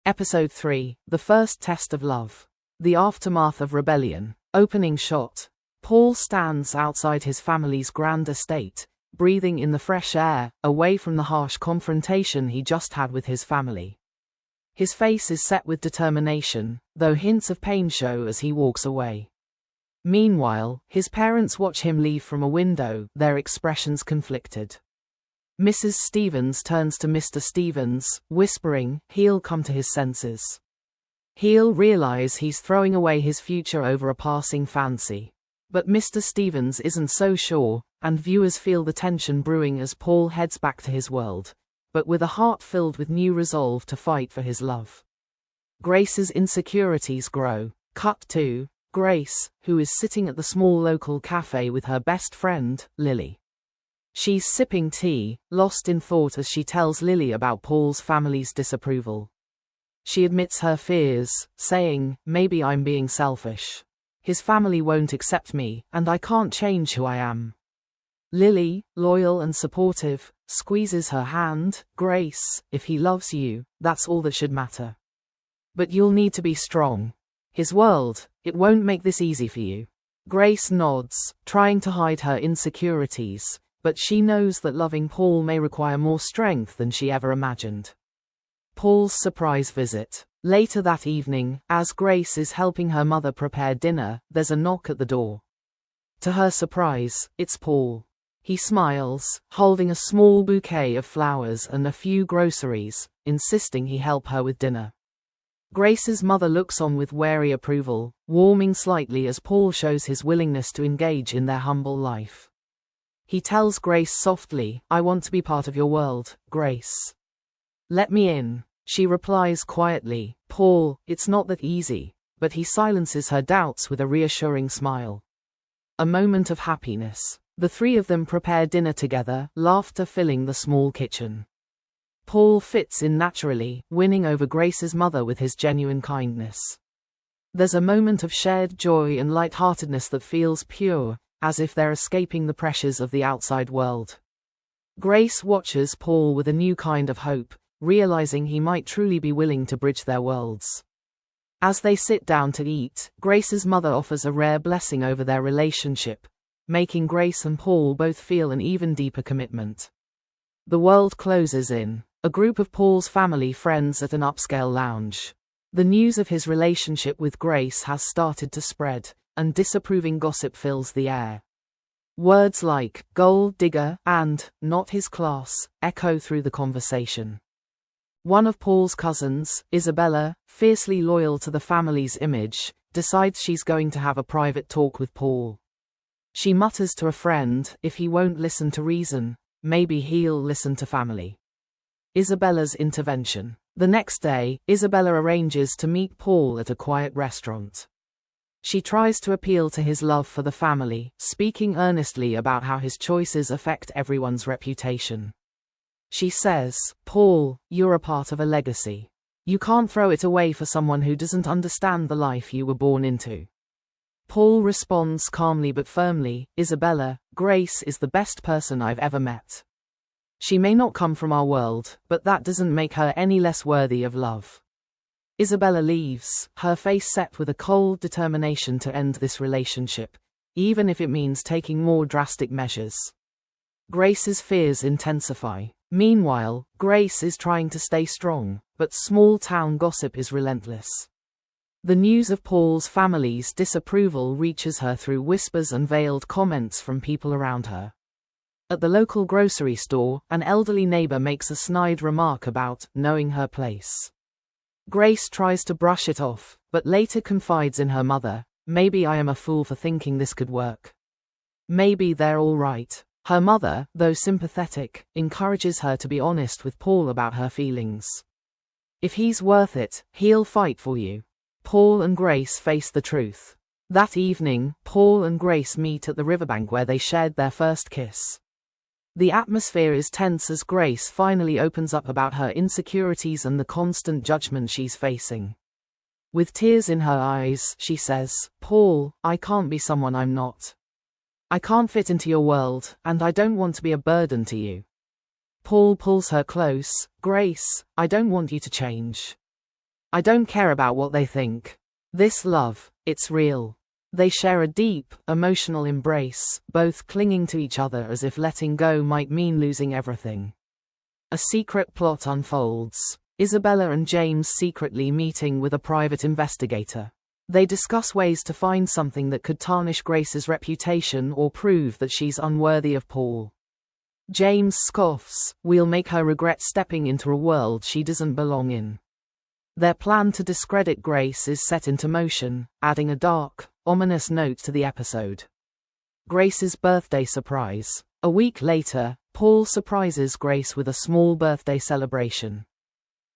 Episode 3, The First Test of Love. The Aftermath of Rebellion. Opening shot. Paul stands outside his family's grand estate, breathing in the fresh air, away from the harsh confrontation he just had with his family. His face is set with determination, though hints of pain show as he walks away. Meanwhile, his parents watch him leave from a window, their expressions conflicted. Mrs. Stevens turns to Mr. Stevens, whispering, he'll come to his senses. He'll realize he's throwing away his future over a passing fancy. But Mr. Stevens isn't so sure, and viewers feel the tension brewing as Paul heads back to his world, but with a heart filled with new resolve to fight for his love. Grace's insecurities grow. Cut to Grace, who is sitting at the small local cafe with her best friend, Lily. She's sipping tea, lost in thought as she tells Lily about Paul's family's disapproval. She admits her fears, saying, maybe I'm being selfish. His family won't accept me, and I can't change who I am. Lily, loyal and supportive, squeezes her hand. Grace, if he loves you, that's all that should matter. But you'll need to be strong. His world, it won't make this easy for you. Grace nods, trying to hide her insecurities, but she knows that loving Paul may require more strength than she ever imagined. Paul's surprise visit. Later that evening, as Grace is helping her mother prepare dinner, there's a knock at the door. To her surprise, it's Paul. He smiles, holding a small bouquet of flowers and a few groceries, insisting he help her with dinner. Grace's mother looks on with wary approval, warming slightly as Paul shows his willingness to engage in their humble life. He tells Grace softly, I want to be part of your world, Grace. Let me in. She replies quietly, Paul, it's not that easy, but he silences her doubts with a reassuring smile. A moment of happiness. The three of them prepare dinner together, laughter filling the small kitchen. Paul fits in naturally, winning over Grace's mother with his genuine kindness. There's a moment of shared joy and lightheartedness that feels pure, as if they're escaping the pressures of the outside world. Grace watches Paul with a new kind of hope, realizing he might truly be willing to bridge their worlds. As they sit down to eat, Grace's mother offers a rare blessing over their relationship, making Grace and Paul both feel an even deeper commitment. The world closes in. A group of Paul's family friends at an upscale lounge. The news of his relationship with Grace has started to spread, and disapproving gossip fills the air. Words like gold digger and not his class echo through the conversation. One of Paul's cousins, Isabella, fiercely loyal to the family's image, decides she's going to have a private talk with Paul. She mutters to a friend, if he won't listen to reason, maybe he'll listen to family. Isabella's intervention. The next day, Isabella arranges to meet Paul at a quiet restaurant. She tries to appeal to his love for the family, speaking earnestly about how his choices affect everyone's reputation. She says, Paul, you're a part of a legacy. You can't throw it away for someone who doesn't understand the life you were born into. Paul responds calmly but firmly, Isabella, Grace is the best person I've ever met. She may not come from our world, but that doesn't make her any less worthy of love. Isabella leaves, her face set with a cold determination to end this relationship, even if it means taking more drastic measures. Grace's fears intensify. Meanwhile, Grace is trying to stay strong, but small-town gossip is relentless. The news of Paul's family's disapproval reaches her through whispers and veiled comments from people around her. At the local grocery store, an elderly neighbor makes a snide remark about knowing her place. Grace tries to brush it off, but later confides in her mother, maybe I am a fool for thinking this could work. Maybe they're all right. Her mother, though sympathetic, encourages her to be honest with Paul about her feelings. If he's worth it, he'll fight for you. Paul and Grace face the truth. That evening, Paul and Grace meet at the riverbank where they shared their first kiss. The atmosphere is tense as Grace finally opens up about her insecurities and the constant judgment she's facing. With tears in her eyes, she says, Paul, I can't be someone I'm not. I can't fit into your world, and I don't want to be a burden to you. Paul pulls her close. Grace, I don't want you to change. I don't care about what they think. This love, it's real. They share a deep, emotional embrace, both clinging to each other as if letting go might mean losing everything. A secret plot unfolds. Isabella and James secretly meeting with a private investigator. They discuss ways to find something that could tarnish Grace's reputation or prove that she's unworthy of Paul. James scoffs, "We'll make her regret stepping into a world she doesn't belong in." Their plan to discredit Grace is set into motion, adding a dark, ominous note to the episode. Grace's birthday surprise. A week later, Paul surprises Grace with a small birthday celebration.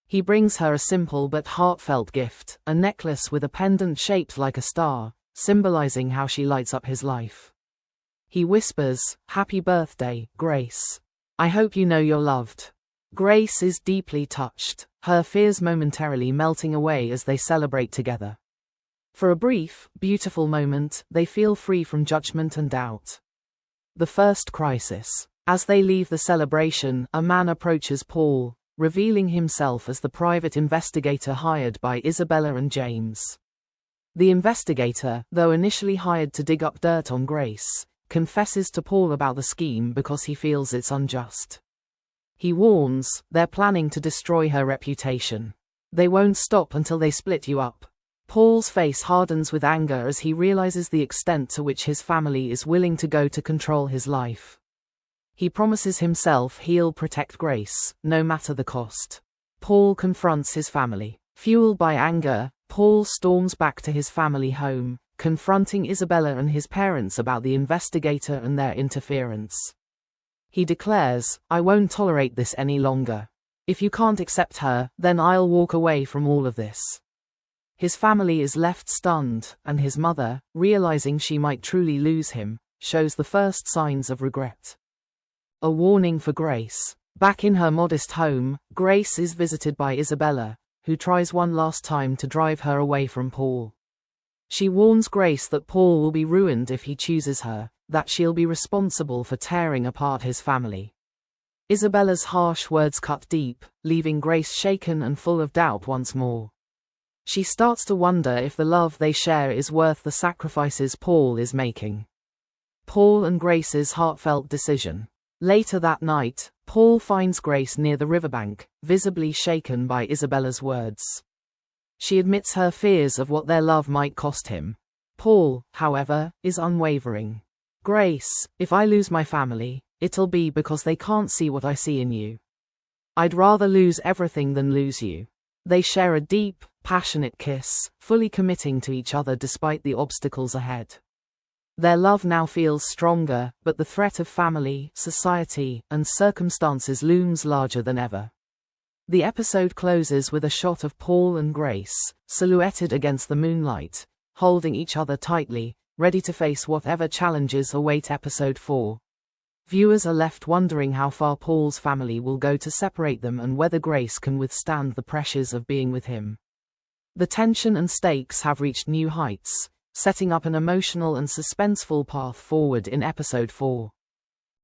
He brings her a simple but heartfelt gift, a necklace with a pendant shaped like a star, symbolizing how she lights up his life. He whispers, "Happy birthday, Grace. I hope you know you're loved." Grace is deeply touched, her fears momentarily melting away as they celebrate together. For a brief, beautiful moment, they feel free from judgment and doubt. The first crisis. As they leave the celebration, a man approaches Paul, revealing himself as the private investigator hired by Isabella and James. The investigator, though initially hired to dig up dirt on Grace, confesses to Paul about the scheme because he feels it's unjust. He warns, "They're planning to destroy her reputation. They won't stop until they split you up." Paul's face hardens with anger as he realizes the extent to which his family is willing to go to control his life. He promises himself he'll protect Grace, no matter the cost. Paul confronts his family. Fueled by anger, Paul storms back to his family home, confronting Isabella and his parents about the investigator and their interference. He declares, "I won't tolerate this any longer. If you can't accept her, then I'll walk away from all of this." His family is left stunned, and his mother, realizing she might truly lose him, shows the first signs of regret. A warning for Grace. Back in her modest home, Grace is visited by Isabella, who tries one last time to drive her away from Paul. She warns Grace that Paul will be ruined if he chooses her, that she'll be responsible for tearing apart his family. Isabella's harsh words cut deep, leaving Grace shaken and full of doubt once more. She starts to wonder if the love they share is worth the sacrifices Paul is making. Paul and Grace's heartfelt decision. Later that night, Paul finds Grace near the riverbank, visibly shaken by Isabella's words. She admits her fears of what their love might cost him. Paul, however, is unwavering. "Grace, if I lose my family, it'll be because they can't see what I see in you. I'd rather lose everything than lose you." They share a deep, passionate kiss, fully committing to each other despite the obstacles ahead. Their love now feels stronger, but the threat of family, society, and circumstances looms larger than ever. The episode closes with a shot of Paul and Grace, silhouetted against the moonlight, holding each other tightly, ready to face whatever challenges await episode 4. Viewers are left wondering how far Paul's family will go to separate them and whether Grace can withstand the pressures of being with him. The tension and stakes have reached new heights, setting up an emotional and suspenseful path forward in episode 4.